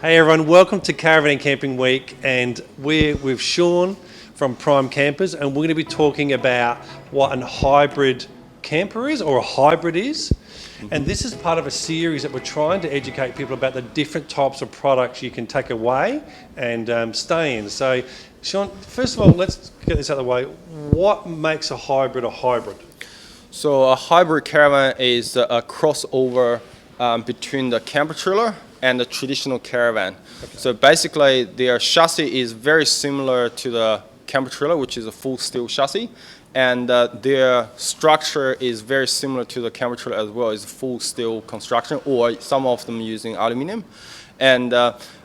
Hey everyone, welcome to Caravan and Camping Week, and we're with Sean from Prime Campers, and we're going to be talking about what a hybrid camper is, or a hybrid is. And this is part of a series that we're trying to educate people about the different types of products you can take away and stay in. So Sean, first of all, let's get this out of the way. What makes a hybrid a hybrid? So a hybrid caravan is a crossover between the camper trailer and the traditional caravan. Okay. So basically their chassis is very similar to the camper trailer, which is a full steel chassis, and their structure is very similar to the camper trailer as well. It's full steel construction, or some of them using aluminum. And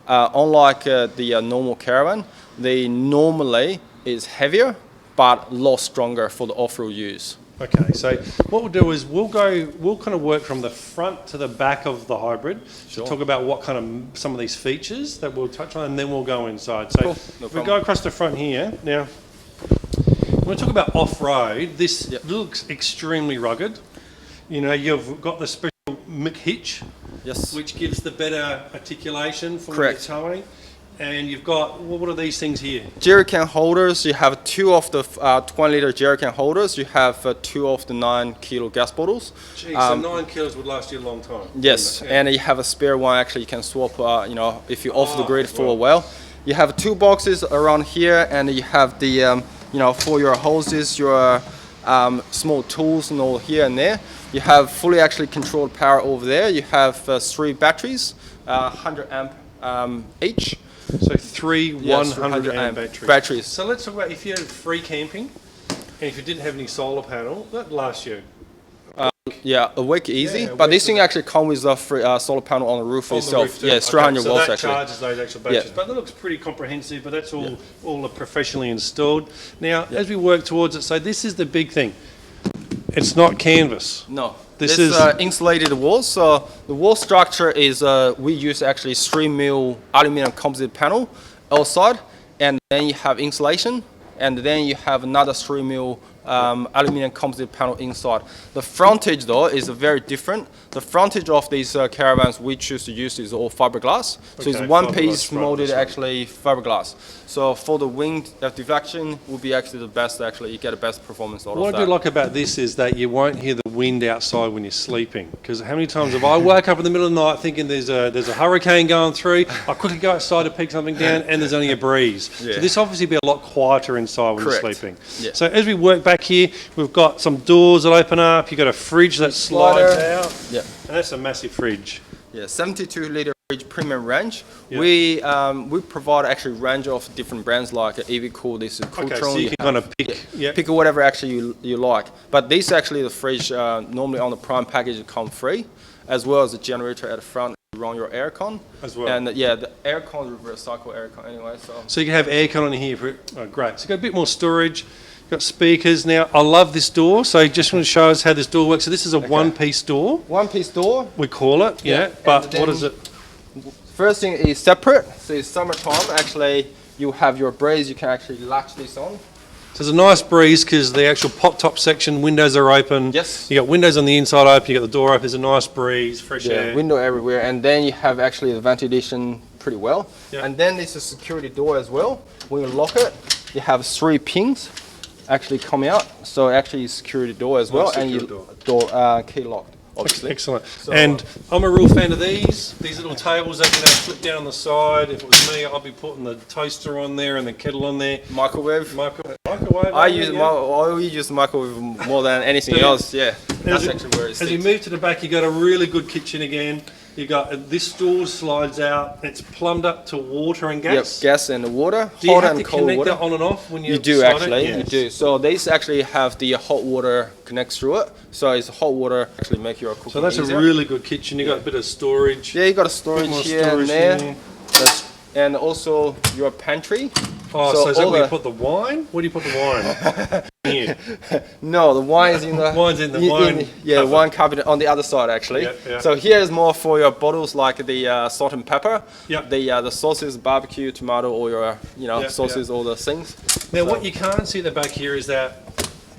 unlike the normal caravan, they normally is heavier but a lot stronger for the off-road use. Okay, so what we'll do is we'll kind of work from the front to the back of the hybrid to talk about what kind of some of these features that we'll touch on, and then we'll go inside. So cool. No if we go across the front here, now when we talk about off-road, this looks extremely rugged. You know, you've got the special Mick hitch, which gives the better articulation for when you're towing. And you've got, what are these things here? Jerrycan holders. You have two of the 20-liter jerrycan holders. You have two of the 9-kilo gas bottles. Geez, so 9 kilos would last you a long time. Yes, and you have a spare one. Actually, you can swap. If you're off the grid for a while. You have two boxes around here, and you have the, for your hoses, your small tools, and all here and there. You have fully actually controlled power over there. You have 3 batteries, 100 amp each. So 3 100 amp batteries. So let's talk about if you had free camping and if you didn't have any solar panel, that lasts you. A week easy, but this thing actually comes with a free solar panel on the roof itself. Yeah, it's 300 volts so that actually. Charges those actual batteries, but that looks pretty comprehensive. But that's all professionally installed. Now, as we work towards it, so this is the big thing. It's not canvas. No. This is insulated walls. So the wall structure is we use actually 3mm aluminum composite panel outside, and then you have insulation, and then you have another 3mm aluminum composite panel inside. The frontage though is very different. The frontage of these caravans we choose to use is all fiberglass. So it's one piece molded actually fiberglass. So for the wind deflection will be actually the best. Actually, you get the best performance out of that. What I do like about this is that you won't hear the wind outside when you're sleeping. Because how many times have I woke up in the middle of the night thinking there's a hurricane going through? I quickly go outside to pick something down, and there's only a breeze. So this obviously be a lot quieter inside when you're sleeping. Yeah. So as we work back here, we've got some doors that open up. You've got a fridge that slides out. Yeah. And that's a massive fridge. Yeah, 72-liter fridge premium range. Yep. We provide actually range of different brands like EVCool, this is Cooltron. Okay, so you can kind of pick whatever actually you like. But this actually the fridge normally on the Prime package come free, as well as the generator at the front to run your aircon. As well. And the aircon reverse cycle aircon anyway. So you can have aircon on here for great. So you've got a bit more storage. Got speakers now. I love this door. So just want to show us how this door works. So this is a one-piece door. One-piece door. We call it. Yeah. But what is it? First thing is separate. So it's summertime. Actually, you have your breeze. You can actually latch this on. So there's a nice breeze because the actual pop-top section windows are open. Yes. You got windows on the inside open. You got the door open. There's a nice breeze, fresh air. Window everywhere, and then you have actually the ventilation pretty well. Yep. And then there's a security door as well. When you lock it, you have 3 pins actually coming out, so actually security door as well, and your door key locked, obviously. Excellent. So, and I'm a real fan of these little tables that can flip down on the side. If it was me, I'd be putting the toaster on there and the kettle on there. Microwave. I use the microwave more than anything else. Yeah, that's actually where it sits. As you move to the back, you got a really good kitchen again. You got this door slides out. It's plumbed up to water and gas. Yep, gas and water. Do you have to connect that on and off when you do actually? Yes. You do. So these actually have the hot water connects through it. So it's hot water actually make your cooking. So that's easier. A really good kitchen. You got a bit of storage. Yeah, you got a storage here and there. And also your pantry. Oh, so is that where you put the wine? Where do you put the wine? Here. No, the wine's in the wine wine cabinet on the other side actually. Yeah. So here is more for your bottles like the salt and pepper, the sauces, barbecue, tomato, or your sauces, all those things. Now what you can't see at the back here is that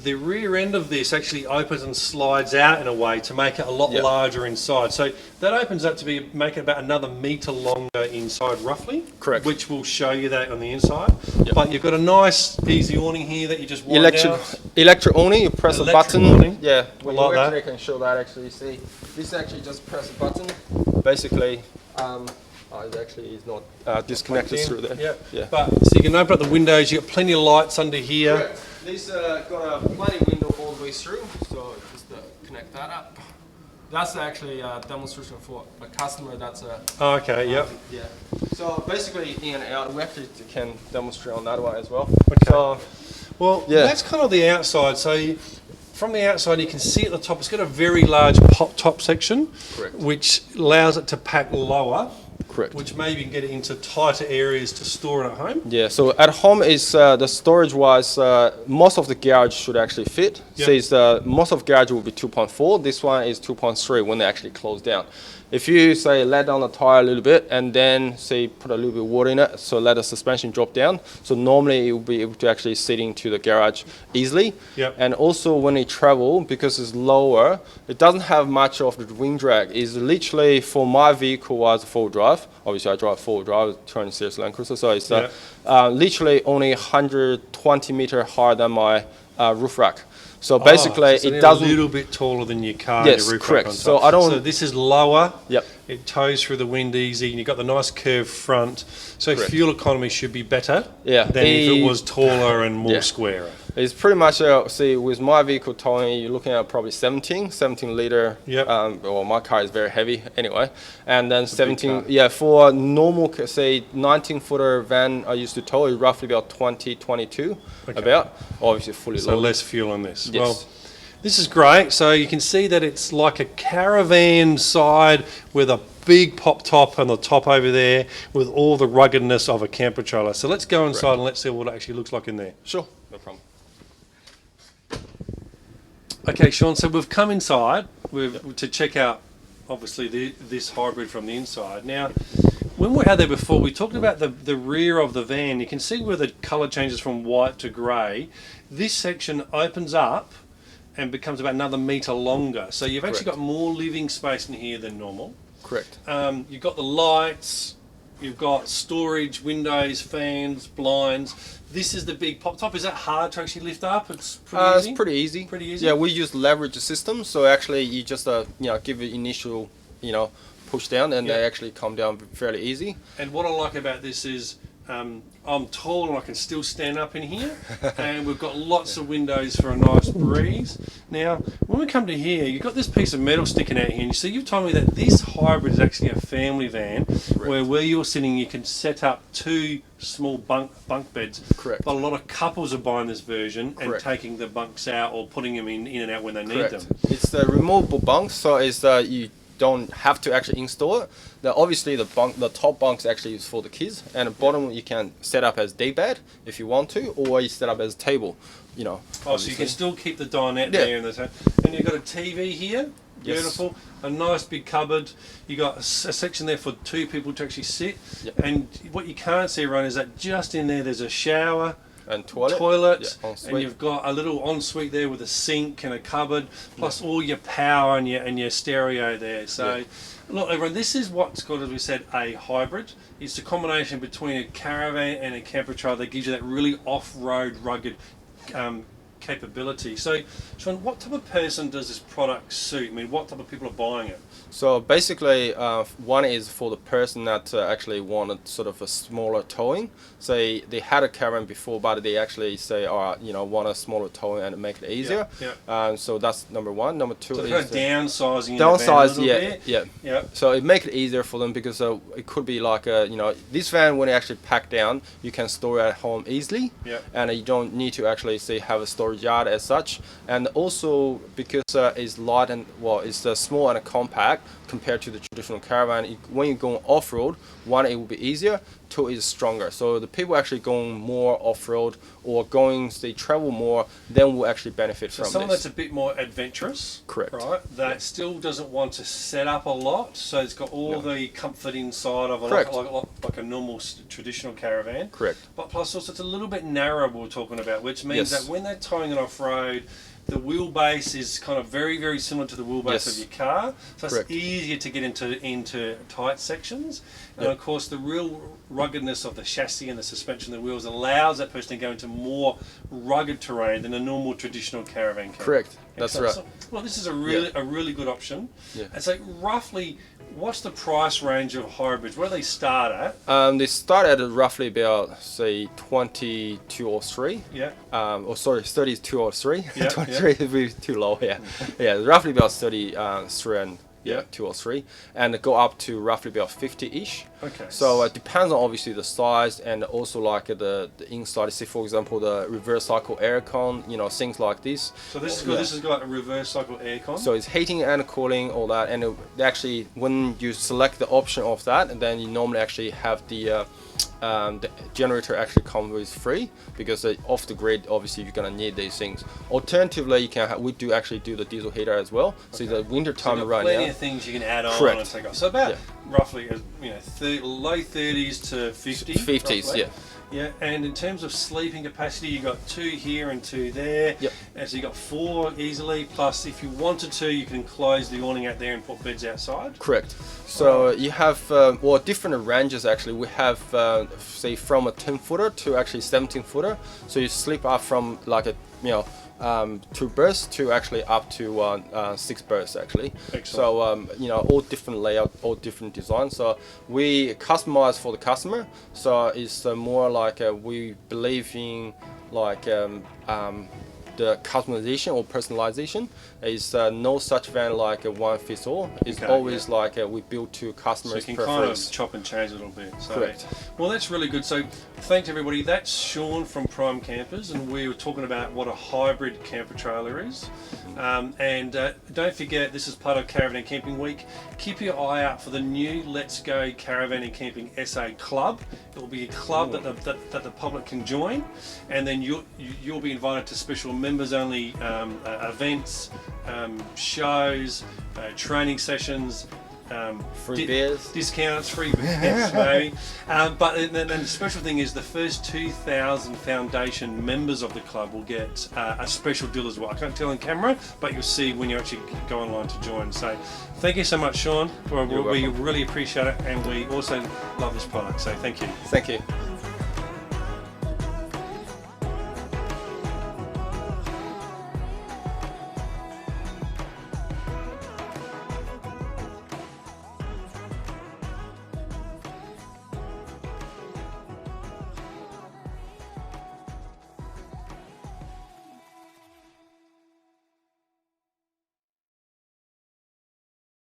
the rear end of this actually opens and slides out in a way to make it a lot larger inside. So that opens up to make it about another metre longer inside roughly. Correct. Which will show you that on the inside. Yep. But you've got a nice easy awning here that you just wind out. Electric awning, you press a button. Awning. Yeah, I like that. I can show that actually. See, this actually just press a button. Basically, it actually is not disconnected through there. Yeah. Yeah. But so you can open up the windows. You got plenty of lights under here. Correct. This got a plenty window all the way through. So just connect that up. That's actually a demonstration for a customer. That's a. Oh, okay. Yep. Yeah. So basically, in and out. We actually can demonstrate on that one as well. Okay. So, well, that's kind of the outside. So from the outside, you can see at the top, it's got a very large top section, correct, which allows it to pack lower. Correct. Which maybe can get it into tighter areas to store it at home. Yeah, so at home is the storage-wise, most of the garage should actually fit. Yep. So most of garage will be 2.4. This one is 2.3 when they actually close down. If you say let down the tire a little bit and then say put a little bit of water in it, so let the suspension drop down. So normally it will be able to actually sit into the garage easily. Yep. And also when it travel, because it's lower, it doesn't have much of the wind drag. It's literally, for my vehicle was four-wheel drive. Obviously I drive four-wheel drive, turning series Land Cruiser, so it's literally only 120 meter higher than my roof rack. So basically, so it doesn't. A little bit taller than your car. Yes, your roof correct. Rack on top. So I don't. So this is lower. Yep. It tows through the wind easy, and you've got the nice curved front. So correct, fuel economy should be better. Yeah. Than if it was taller and more squarer. It's pretty much, see, with my vehicle towing, you're looking at probably 17 liter. Yep. Well, my car is very heavy anyway. And then 17, for a normal, say, 19-footer van I used to tow, is roughly about 22, about. Obviously fully loaded. So less fuel on this. Yes. Well, this is great. So you can see that it's like a Caravan side with a big pop top on the top over there with all the ruggedness of a camper trailer. So let's go inside and let's see what it actually looks like in there. Sure, no problem. Okay, Sean, so we've come inside to check out, obviously, this hybrid from the inside. Now, when we were out there before, we talked about the rear of the van. You can see where the colour changes from white to grey. This section opens up and becomes about another metre longer. So you've actually got more living space in here than normal. Correct. You've got the lights, you've got storage, windows, fans, blinds. This is the big pop top. Is that hard to actually lift up? It's pretty easy? It's pretty easy. Pretty easy? Yeah, we use leverage system. So actually you just, give it initial, push down and they actually come down fairly easy. And what I like about this is I'm tall and I can still stand up in here, and we've got lots of windows for a nice breeze. Now, when we come to here, you've got this piece of metal sticking out here, and so you've told me that this hybrid is actually a family van, where you're sitting, you can set up two small bunk beds. Correct. But a lot of couples are buying this version and taking the bunks out or putting them in and out when they need them. It's the removable bunks, so it's you don't have to actually install it. Obviously the top bunks actually is for the kids, and the bottom you can set up as day bed if you want to, or you set up as table. Oh, so you can still keep the dinette there, and you've got a TV here. Beautiful. A nice big cupboard. You got a section there for two people to actually sit. And what you can't see, Ron, is that just in there's a shower and toilet, and you've got a little ensuite there with a sink and a cupboard, plus all your power and your stereo there. So, look, everyone, this is what's called, as we said, a hybrid. It's a combination between a caravan and a camper trailer that gives you that really off-road, rugged capability. So, Sean, what type of person does this product suit? I mean, what type of people are buying it? So basically, one is for the person that actually wanted sort of a smaller towing. Say they had a caravan before, but they actually say, want a smaller towing and make it easier. So that's number one. Number two is downsizing. Downsize, yeah. So it make it easier for them because it could be like this van when it actually packed down, you can store it at home easily, and you don't need to actually say have a storage yard as such. And also because it's light and it's small and compact compared to the traditional caravan. When you're going off-road, one, it will be easier. tool is stronger. So the people actually going more off-road or going, they travel more, then will actually benefit from someone this. that's a bit more adventurous, Correct. right? That still doesn't want to set up a lot, so it's got all the comfort inside of Correct. like a normal traditional caravan. Correct. But plus also it's a little bit narrow we're talking about, which means Yes. that when they're towing it off-road, the wheelbase is kind of very, very similar to the wheelbase Yes. of your car, so Correct. it's easier to get into tight sections. And Yep. of course, the real ruggedness of the chassis and the suspension of the wheels allows that person to go into more rugged terrain than a normal traditional caravan can. Correct. That's Excellent. right. So, well, this is a really good option. Yeah. And so, roughly, what's the price range of hybrids? Where do they start at? They start at roughly about, say, 22 or 3. Yeah. Or sorry, 32 or 3. Yeah, 23 would be too low, yeah. Yeah, roughly about 33 and Yeah. 2 or 3. And go up to roughly about 50-ish. Okay. So it depends on obviously the size and also like the inside. Say for example the reverse cycle aircon, things like this. So this is Yeah. this has got a reverse cycle aircon. So it's heating and cooling, all that, and actually when you select the option of that, and then you normally actually have the generator actually comes with free, because off the grid obviously you're gonna need these things. Alternatively, you can we do actually do the diesel heater as well. So the winter So time you've got right plenty now. of things you can add on Correct. and take off. So about roughly, low 30s to 50. 50s, roughly. yeah. Yeah, and in terms of sleeping capacity, you got 2 here and 2 there. Yep. And so you got 4 easily. Plus, if you wanted to, you can close the awning out there and put beds outside. Correct. So you have different ranges actually. We have say from a 10-footer to actually 17-footer. So you sleep up from like 2 berths to actually up to 6 berths actually. Excellent. So all different layout, all different design. So we customize for the customer. So it's more like we believe in like the customization or personalization. Is no such van like a one fits all. It's Okay, always like we build to So you customers' can kind preference. of chop and change a little bit. So, Correct. Well, that's really good. So thanks everybody. That's Sean from Prime Campers, and we were talking about what a hybrid camper trailer is. And don't forget, this is part of Caravan and Camping Week. Keep your eye out for the new Let's Go Caravan and Camping SA Club. It will be a club that the public can join, and then you'll be invited to special members-only events, shows, training sessions, Free beers. discounts, free beers, maybe. But then the special thing is the first 2,000 foundation members of the club will get a special deal as well. I can't tell on camera, but you'll see when you actually go online to join. So thank you so much, Sean. We welcome. really appreciate it, and we also love this product. So thank you. Thank you.